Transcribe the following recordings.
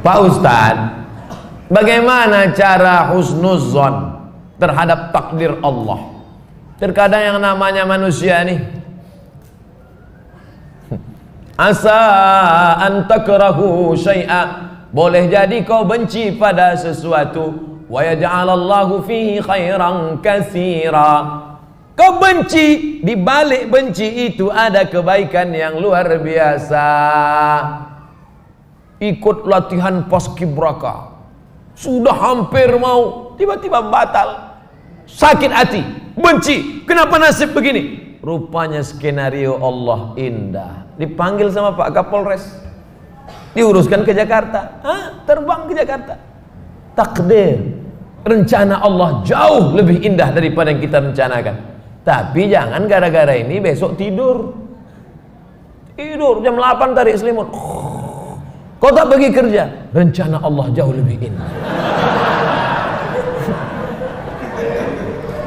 Pak Ustadz, bagaimana cara husnuzon terhadap takdir Allah? Terkadang yang namanya manusia nih, asa an takrahu syai'a, boleh jadi kau benci pada sesuatu, wa yaj'alallahu fihi khairan katsira. Kau benci, di balik benci itu ada kebaikan yang luar biasa. Ikut latihan paskibraka, sudah hampir mau, tiba-tiba batal, sakit hati, benci, kenapa nasib begini? Rupanya skenario Allah indah. Dipanggil sama Pak Kapolres, diuruskan ke Jakarta, terbang ke Jakarta. Takdir, rencana Allah jauh lebih indah daripada yang kita rencanakan. Tapi jangan gara-gara ini besok tidur jam 8 tarik selimut, kau tak pergi kerja, rencana Allah jauh lebih indah.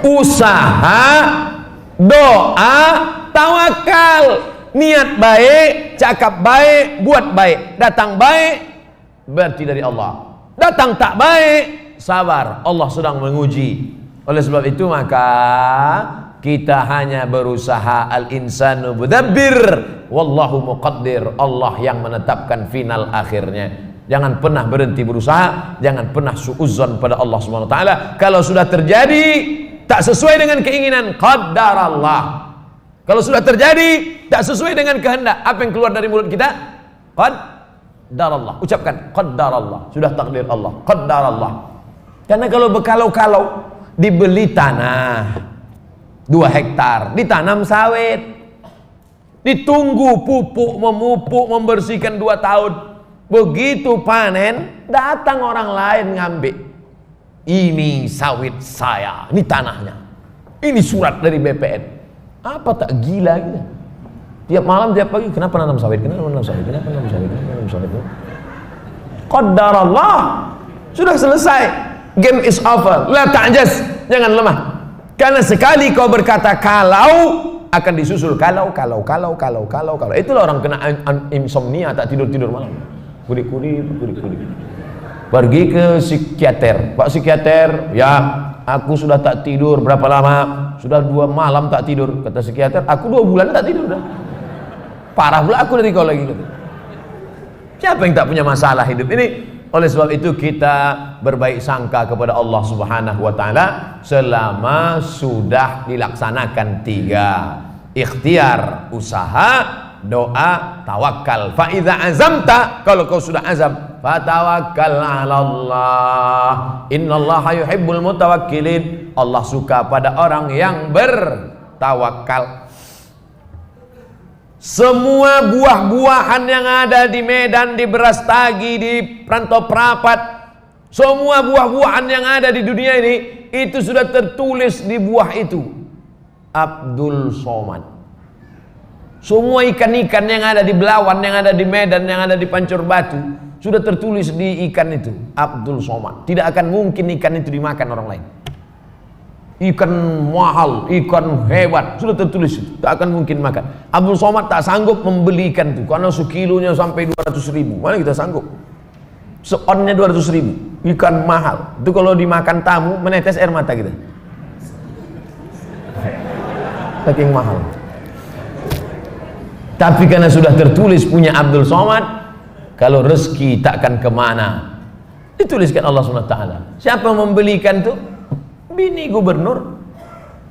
Usaha, doa, tawakal, niat baik, cakap baik, buat baik, datang baik berarti dari Allah, datang tak baik sabar, Allah sedang menguji. Oleh sebab itu maka kita hanya berusaha, al-insanu mudabbir wallahu muqaddir, Allah yang menetapkan final akhirnya. Jangan pernah berhenti berusaha, jangan pernah suudzon pada Allah Subhanahu wa taala. Kalau sudah terjadi tak sesuai dengan keinginan, qaddarallah. Kalau sudah terjadi tak sesuai dengan kehendak, apa yang keluar dari mulut kita? Qaddarallah. Ucapkan qaddarallah, sudah takdir Allah, qaddarallah. Karena kalau berkalau-kalau, dibeli tanah 2 hektar, ditanam sawit, ditunggu pupuk, memupuk, membersihkan 2 tahun, begitu panen datang orang lain ngambil. Ini sawit saya, ini tanahnya, ini surat dari BPN. Apa tak gila gitu? Tiap malam, tiap pagi, kenapa nanam sawit? Kenapa nanam sawit? Kenapa nanam sawit? Kenapa nanam sawit? Qadarallah, sudah selesai. Game is over. La ta'jaz, jangan lemah. Karena sekali kau berkata kalau, akan disusul kalau. Itulah orang kena insomnia, tak tidur malam. Kudik-kudik. Pergi ke psikiater, Pak psikiater, ya aku sudah tak tidur berapa lama? Sudah 2 malam tak tidur. Kata psikiater, aku 2 bulan tak tidur dah. Parah pula aku dari kau lagi. Siapa yang tak punya masalah hidup ini? Oleh sebab itu kita berbaik sangka kepada Allah Subhanahu wa taala selama sudah dilaksanakan 3: ikhtiar, usaha, doa, tawakal. Fa idza azamta, kalau kau sudah azam, fatawakkal 'ala Allah. Innallaha yuhibbul mutawakkilin. Allah suka pada orang yang bertawakal. Semua buah-buahan yang ada di Medan, di Brastagi, di Perantau Prapat, semua buah-buahan yang ada di dunia ini, itu sudah tertulis di buah itu Abdul Somad. Semua ikan-ikan yang ada di Belawan, yang ada di Medan, yang ada di Pancur Batu, sudah tertulis di ikan itu Abdul Somad. Tidak akan mungkin ikan itu dimakan orang lain. Ikan mahal, ikan hebat, sudah tertulis itu, tak akan mungkin makan. Abdul Somad tak sanggup membeli ikan itu karena sekilonya sampai 200.000. Mana kita sanggup? Seonnya 200.000, ikan mahal itu kalau dimakan tamu menetes air mata kita, saking mahal. Tapi karena sudah tertulis punya Abdul Somad, kalau rezeki takkan kemana, dituliskan Allah SWT. Siapa membelikan itu? Bini gubernur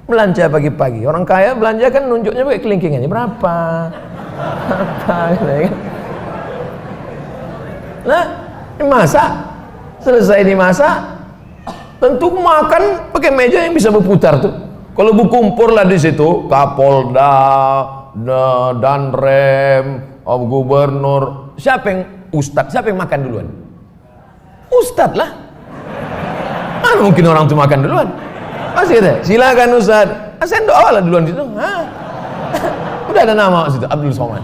belanja pagi-pagi. Orang kaya belanja kan nunjuknya pakai kelingkingannya berapa. Nah, dimasak, selesai dimasak, tentu makan pakai meja yang bisa berputar tuh. Kalau berkumpul lah di situ, Kapolda, Danrem, gubernur, siapa yang ustadz, siapa yang makan duluan? Ustadz lah. Mana mungkin orang itu makan duluan? Masih ada, silakan Ustaz. Sendok awal lah duluan di situ. Udah ada nama situ, Abdul Somad.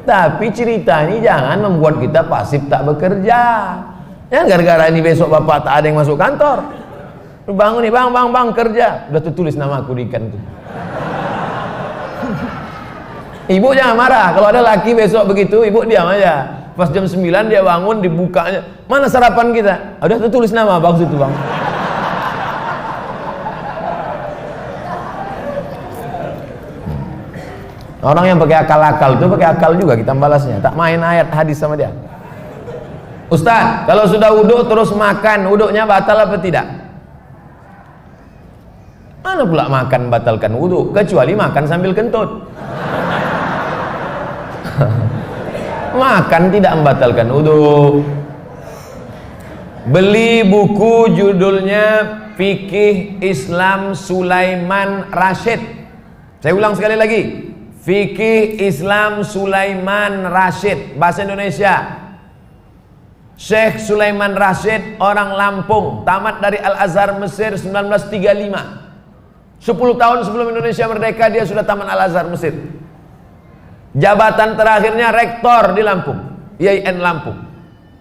Tapi cerita ini jangan membuat kita pasif tak bekerja. Jangan gara-gara ini besok bapak tak ada yang masuk kantor, bangun nih bang kerja, udah tertulis nama aku di ikan itu. Ibu jangan marah kalau ada laki besok begitu, ibu diam aja. Pas jam 9 dia bangun, dibukanya, mana sarapan kita? Udah tulis nama, bagus itu bang. Orang yang pakai akal-akal itu pakai akal juga kita balasnya, tak main ayat hadis sama dia. Ustaz, kalau sudah wudhu terus makan, wudhunya batal apa tidak? Mana pula makan batalkan wudhu, kecuali makan sambil kentut. Makan tidak membatalkan wudhu. Beli buku judulnya Fikih Islam Sulaiman Rasyid. Saya ulang sekali lagi, Fikih Islam Sulaiman Rasyid, bahasa Indonesia. Syekh Sulaiman Rasyid orang Lampung, tamat dari Al-Azhar Mesir 1935. 10 tahun sebelum Indonesia merdeka dia sudah tamat Al-Azhar Mesir. Jabatan terakhirnya rektor di Lampung, IAIN Lampung.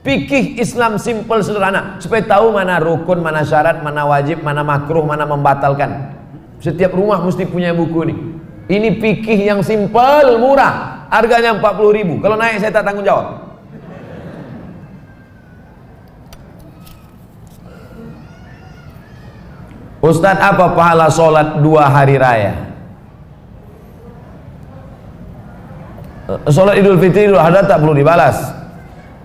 Fikih Islam simple sederhana, supaya tahu mana rukun, mana syarat, mana wajib, mana makruh, mana membatalkan. Setiap rumah mesti punya buku ini. Ini fikih yang simple, murah, harganya 40.000. Kalau naik saya tak tanggung jawab. Ustadz, apa pahala sholat 2 hari raya? Sholat Idul Fitri, Idul Adha tak perlu dibalas.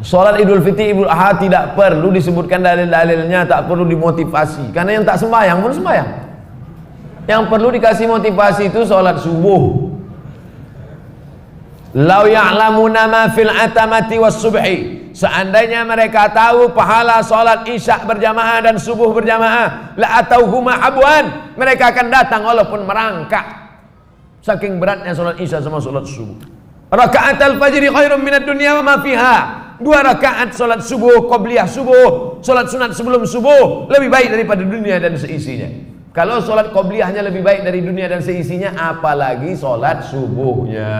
Sholat Idul Fitri, Idul Adha tidak perlu disebutkan dalil-dalilnya, tak perlu dimotivasi. Karena yang tak sembahyang pun sembahyang. Yang perlu dikasih motivasi itu sholat subuh. Lau ya'lamuna ma fil atamati was subhi. Seandainya mereka tahu pahala sholat isya berjamaah dan subuh berjamaah, la atauhuma habwan, mereka akan datang walaupun merangkak. Saking beratnya sholat isya sama sholat subuh. Rakaat al-fajri khairun minad dunya wa ma fiha. 2 rakaat sholat subuh, qabliyah subuh, sholat sunat sebelum subuh lebih baik daripada dunia dan seisinya. Kalau sholat qabliyahnya lebih baik dari dunia dan seisinya, apalagi sholat subuhnya.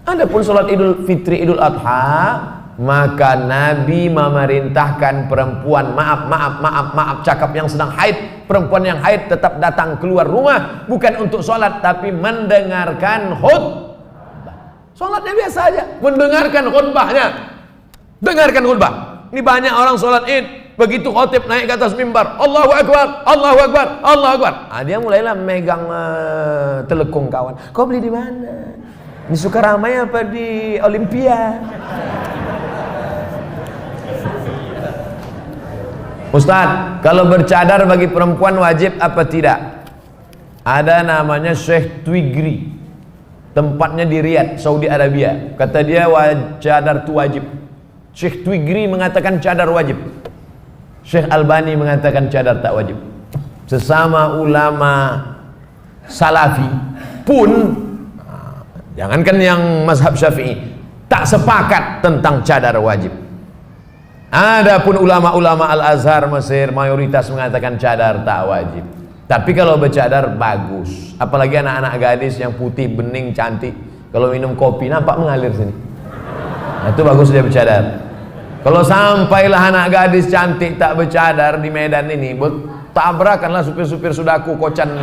Adapun sholat Idul Fitri, Idul Adha, maka Nabi memerintahkan perempuan, maaf, cakap yang sedang haid, perempuan yang haid tetap datang keluar rumah, bukan untuk sholat tapi mendengarkan khutbah. Sholatnya biasa aja, mendengarkan khutbahnya. Dengarkan khutbah. Ini banyak orang sholat id, begitu khotib naik ke atas mimbar, Allahu Akbar, Allahu Akbar, Allahu Akbar. Dia mulailah megang telekung kawan. Kau beli di mana? Di Sukaramai apa di Olimpia? Ustaz, kalau bercadar bagi perempuan wajib apa tidak? Ada namanya Syekh Twigri, tempatnya di Riyadh, Saudi Arabia. Kata dia cadar itu wajib. Syekh Twigri mengatakan cadar wajib. Syekh Albani mengatakan cadar tak wajib. Sesama ulama Salafi pun, jangankan yang mazhab Syafi'i, tak sepakat tentang cadar wajib. Adapun ulama-ulama Al-Azhar Mesir mayoritas mengatakan cadar tak wajib. Tapi kalau bercadar bagus, apalagi anak-anak gadis yang putih, bening, cantik, kalau minum kopi nampak mengalir sini. Nah, itu bagus dia bercadar. Kalau sampailah anak gadis cantik tak bercadar di Medan ini, tabrakanlah supir-supir sudaku kocan.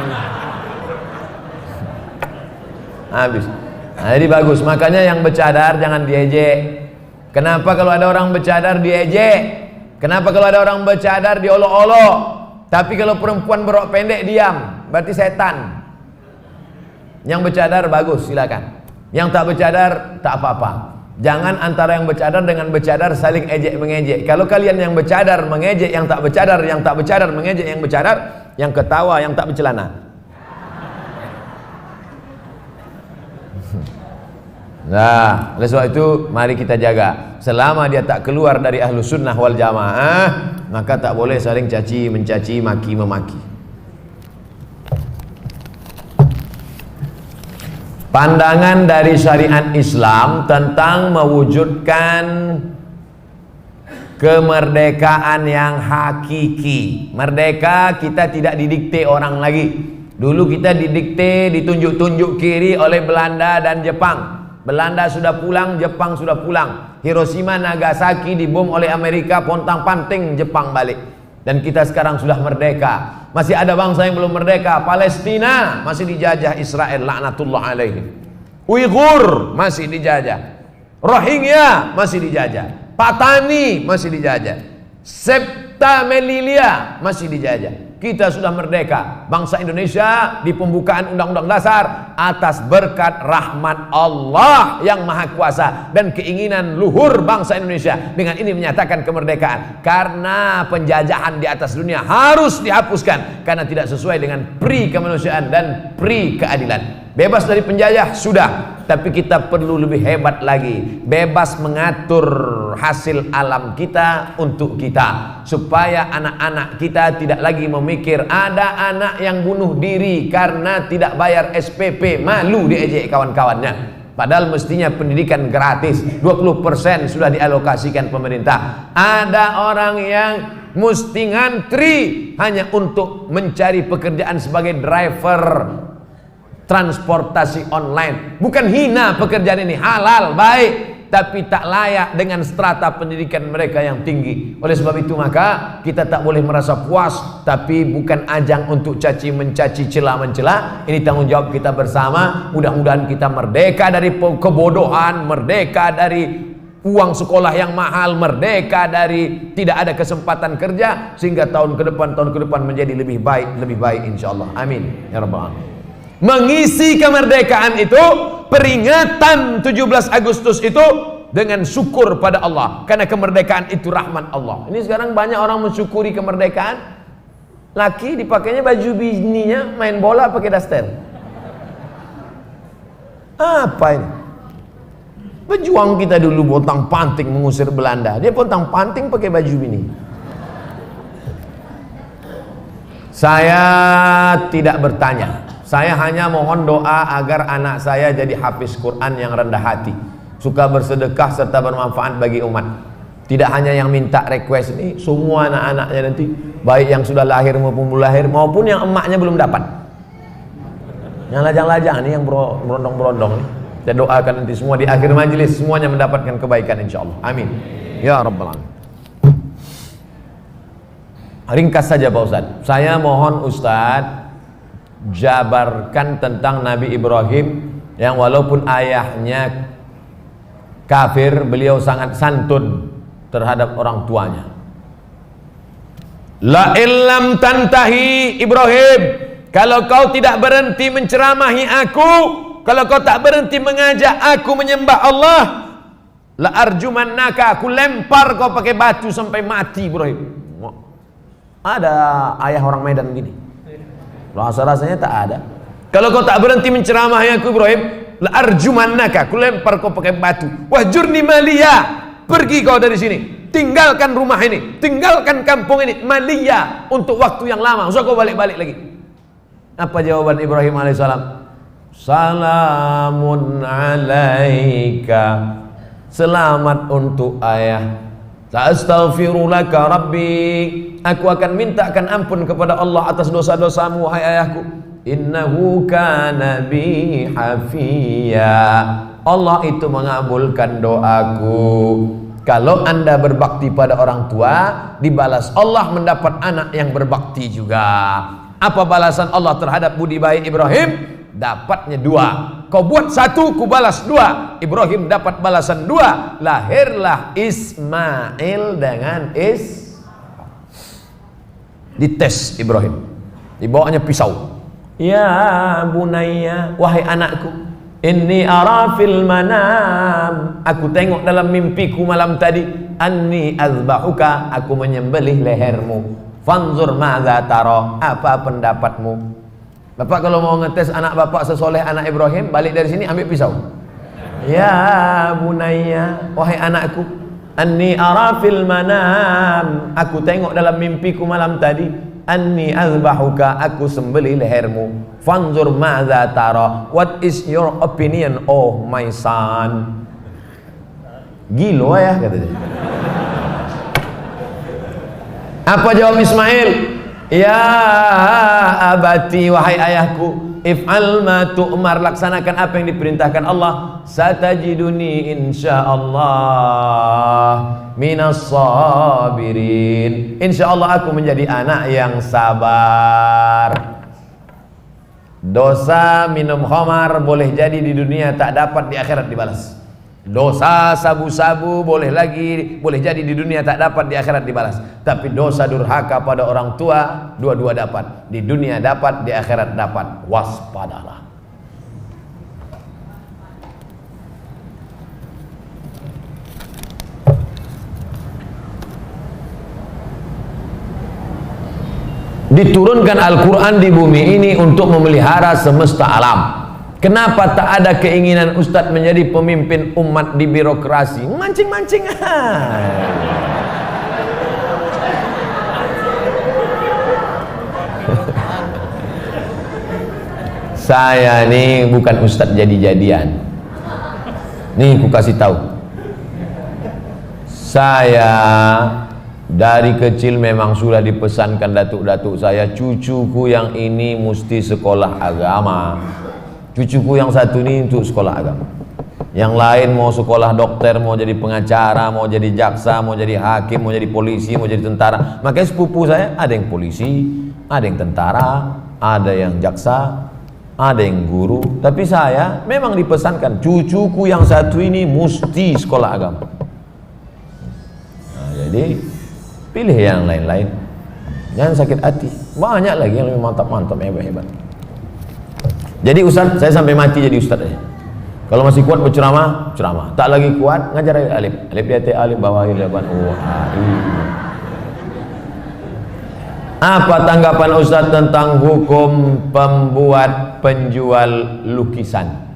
Habis. Nah, jadi bagus, makanya yang bercadar jangan diejek. Kenapa kalau ada orang bercadar diejek? Kenapa kalau ada orang bercadar diolok-olok? Tapi kalau perempuan berok pendek diam, berarti setan. Yang bercadar bagus, silakan. Yang tak bercadar tak apa-apa. Jangan antara yang bercadar dengan bercadar saling ejek mengejek. Kalau kalian yang bercadar mengejek yang tak bercadar, yang tak bercadar mengejek yang bercadar, yang ketawa yang tak bercelana. Nah, oleh sebab itu mari kita jaga. Selama dia tak keluar dari ahlu sunnah wal jamaah, maka tak boleh saling caci mencaci, maki memaki. Pandangan dari syariat Islam tentang mewujudkan kemerdekaan yang hakiki. Merdeka kita tidak didikte orang lagi. Dulu kita didikte, ditunjuk-tunjuk kiri oleh Belanda dan Jepang. Belanda sudah pulang, Jepang sudah pulang. Hiroshima, Nagasaki dibom oleh Amerika, pontang-panting Jepang balik. Dan kita sekarang sudah merdeka. Masih ada bangsa yang belum merdeka. Palestina masih dijajah Israel, laknatullah alaihi. Uighur masih dijajah. Rohingya masih dijajah, Patani masih dijajah, Septa Melilia masih dijajah. Kita sudah merdeka, bangsa Indonesia di pembukaan Undang-Undang Dasar atas berkat rahmat Allah yang Maha Kuasa dan keinginan luhur bangsa Indonesia. Dengan ini menyatakan kemerdekaan, karena penjajahan di atas dunia harus dihapuskan karena tidak sesuai dengan pri kemanusiaan dan pri keadilan. Bebas dari penjajah sudah, tapi kita perlu lebih hebat lagi, bebas mengatur hasil alam kita untuk kita, supaya anak-anak kita tidak lagi memikir ada anak yang bunuh diri karena tidak bayar SPP, malu diejek kawan-kawannya. Padahal mestinya pendidikan gratis, 20% sudah dialokasikan pemerintah. Ada orang yang mesti ngantri hanya untuk mencari pekerjaan sebagai driver transportasi online. Bukan hina pekerjaan ini, halal, baik, tapi tak layak dengan strata pendidikan mereka yang tinggi. Oleh sebab itu maka kita tak boleh merasa puas, tapi bukan ajang untuk caci mencaci, cela mencela. Ini tanggung jawab kita bersama. Mudah-mudahan kita merdeka dari kebodohan, merdeka dari uang sekolah yang mahal, merdeka dari tidak ada kesempatan kerja, sehingga tahun ke depan menjadi lebih baik insyaallah. Amin ya rabbal alamin. Mengisi kemerdekaan itu, peringatan 17 Agustus itu dengan syukur pada Allah, karena kemerdekaan itu rahmat Allah. Ini sekarang banyak orang mensyukuri kemerdekaan, laki dipakainya baju bininya main bola pakai daster. Apa ini? Pejuang kita dulu pontang panting mengusir Belanda, dia pontang panting pakai baju bini. Saya tidak bertanya, saya hanya mohon doa agar anak saya jadi hafiz Quran yang rendah hati, suka bersedekah serta bermanfaat bagi umat. Tidak hanya yang minta request ini, semua anak-anaknya nanti, baik yang sudah lahir maupun belum lahir, maupun yang emaknya belum dapat, yang lajang-lajang ini, yang berondong-berondong nih. Saya doakan nanti semua di akhir majelis semuanya mendapatkan kebaikan insyaallah. Amin ya rabbal alamin. Ringkas saja Pak Ustadz, saya mohon Ustadz jabarkan tentang Nabi Ibrahim yang walaupun ayahnya kafir, beliau sangat santun terhadap orang tuanya. La illam tantahi Ibrahim, kalau kau tidak berhenti menceramahi aku, kalau kau tak berhenti mengajak aku menyembah Allah, la arjumannaka, aku lempar kau pakai batu sampai mati Ibrahim. Ada ayah orang Medan gini, rasa-rasanya tak ada. Kalau kau tak berhenti menceramahi aku Ibrahim, la arjumannaka, aku lempar kau pakai batu. Wahjurni maliya, pergi kau dari sini, tinggalkan rumah ini, tinggalkan kampung ini, maliya, untuk waktu yang lama, usah kau balik-balik lagi. Apa jawaban Ibrahim alaihissalam? Salamun alaika, selamat untuk ayah. Astaghfirulaka rabbi, aku akan mintakan ampun kepada Allah atas dosa-dosamu wahai ayahku. Innahu kana bi hafiya, Allah itu mengabulkan doaku. Kalau anda berbakti pada orang tua, dibalas Allah mendapat anak yang berbakti juga. Apa balasan Allah terhadap budi baik Ibrahim? Dapatnya 2. Kau buat 1, ku balas 2. Ibrahim dapat balasan 2. Lahirlah Ismail dengan dites Ibrahim, dibawanya pisau. Ya bunayya, wahai anakku, inni ara fil manam, aku tengok dalam mimpiku malam tadi, anni azbahuka, aku menyembelih lehermu. Fanzur madza tara, apa pendapatmu? Bapak kalau mau ngetes anak bapak sesoleh anak Ibrahim, balik dari sini ambil pisau. Ya bunayya, wahai anakku, anni ara fil manam, aku tengok dalam mimpiku malam tadi, anni azbahuka, aku sembelih lehermu. Fanzur madza tara, what is your opinion oh my son? Gilo ya kata dia. Apa jawab Ismail? Ya abati, wahai ayahku, if'al ma tu'mar, laksanakan apa yang diperintahkan Allah. Satajiduni insyaallah minas sabirin, insyaallah aku menjadi anak yang sabar. Dosa minum khamar boleh jadi di dunia tak dapat, di akhirat dibalas. Dosa sabu-sabu boleh jadi di dunia tak dapat, di akhirat dibalas. Tapi dosa durhaka pada orang tua, dua-dua dapat. Di dunia dapat, di akhirat dapat. Waspadalah. Diturunkan Al-Quran di bumi ini untuk memelihara semesta alam. Kenapa tak ada keinginan Ustadz menjadi pemimpin umat di birokrasi? Mancing-mancing. Saya nih bukan Ustadz jadi-jadian. Nih ku kasih tahu. Saya dari kecil memang sudah dipesankan datuk-datuk saya, cucuku yang ini mesti sekolah agama. Cucuku yang satu ini untuk sekolah agama. Yang lain mau sekolah dokter, mau jadi pengacara, mau jadi jaksa, mau jadi hakim, mau jadi polisi, mau jadi tentara. Makanya sepupu saya ada yang polisi, ada yang tentara, ada yang jaksa, ada yang guru. Tapi saya memang dipesankan cucuku yang satu ini mesti sekolah agama. Nah, jadi pilih yang lain-lain, jangan sakit hati. Banyak lagi yang lebih mantap-mantap, hebat-hebat. Jadi Ustaz, saya sampai mati jadi Ustaz aja. Kalau masih kuat berceramah, ceramah. Tak lagi kuat, ngajar alif. Alif di atas alif, bawah alif depan. Apa tanggapan Ustaz tentang hukum pembuat penjual lukisan?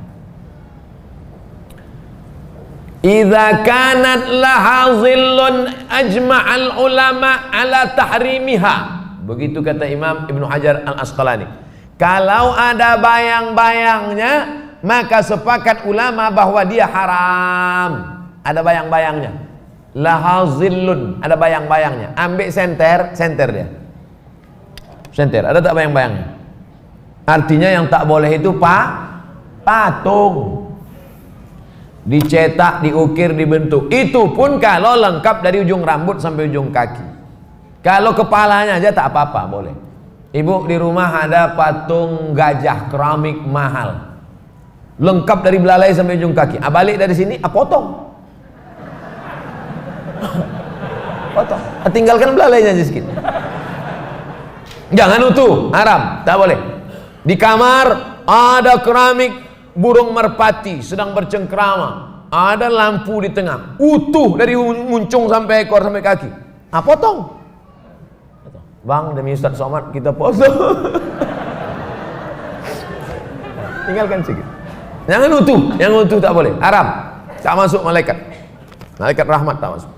Idza kanat laha zillun ajma'al ulama ala tahrimiha. Begitu kata Imam Ibnu Hajar Al-Asqalani. Kalau ada bayang-bayangnya, maka sepakat ulama bahwa dia haram. Ada bayang-bayangnya. Laha zillun, ada bayang-bayangnya. Ambil senter dia. Senter, ada tak bayang-bayangnya? Artinya yang tak boleh itu patung. Dicetak, diukir, dibentuk. Itu pun kalau lengkap dari ujung rambut sampai ujung kaki. Kalau kepalanya aja tak apa-apa, boleh. Ibu di rumah ada patung gajah keramik mahal, lengkap dari belalai sampai ujung kaki. Balik dari sini, potong. Potong. Tinggalkan belalainya aja sedikit. Jangan utuh, haram, tak boleh. Di kamar ada keramik burung merpati sedang bercengkrama, ada lampu di tengah, utuh dari muncung sampai ekor sampai kaki. Potong. Bang, demi Ustaz Somad kita potong. Tinggalkan sedikit. Jangan utuh, yang utuh tak boleh, haram. Tak masuk malaikat. Malaikat rahmat tak masuk.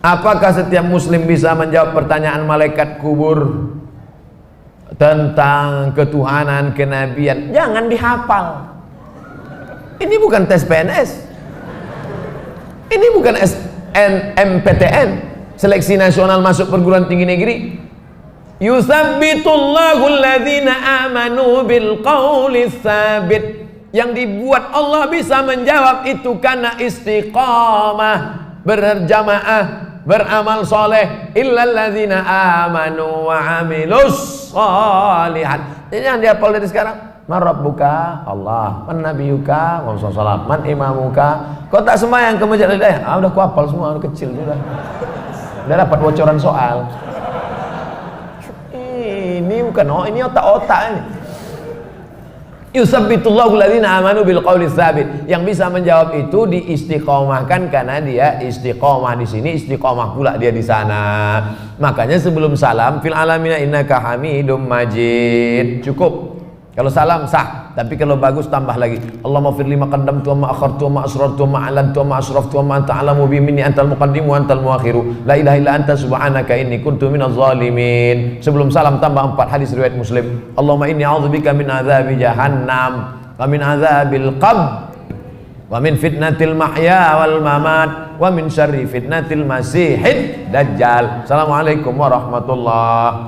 Apakah setiap muslim bisa menjawab pertanyaan malaikat kubur tentang ketuhanan, kenabian? Jangan dihafal. Ini bukan tes PNS. Ini bukan SNMPTN, seleksi nasional masuk perguruan tinggi negeri. Yusabbitullahu alladhina amanu bil qawli tsabit. Yang dibuat Allah bisa menjawab itu karena istiqamah, berjamaah, beramal soleh. Illalladzina amanu wa amilus sholihat. Jadi yang dihafal dari sekarang, man rabbuka? Allah. Man nabiyuka? Muhammad sallallahu. Man imamuka? Kau tak sembahyang ke masjid Al-Hidayah? Udah ku hafal semua, udah kecil sudah. Udah dapat bocoran soal. Ini bukan ini otak-otak ini. Yusabbitullahu alladhina amanu bil qawli tsabit. Yang bisa menjawab itu diistiqomahkan karena dia istiqomah di sini, istiqomah pula dia di sana. Makanya sebelum salam, fil alamina innaka hamidum majid. Cukup. Kalau salam sah, tapi kalau bagus tambah lagi. Allahumma fir lima qaddamtu wa ma akhartu wa ma asrartu wa ma a'lantu wa ma asraftu wa ma anta a'lamu bi minni antal muqaddimu wa antal muakhiru. La ilaha illa anta subhanaka inni kuntu minaz zalimin. Sebelum salam tambah 4 hadis riwayat Muslim. Allahumma inni a'udzubika min adzabi jahannam wa min adzabil qabr wa min fitnatil mahya wal mamat wa min syarri fitnatil masihid dajjal. Assalamualaikum warahmatullahi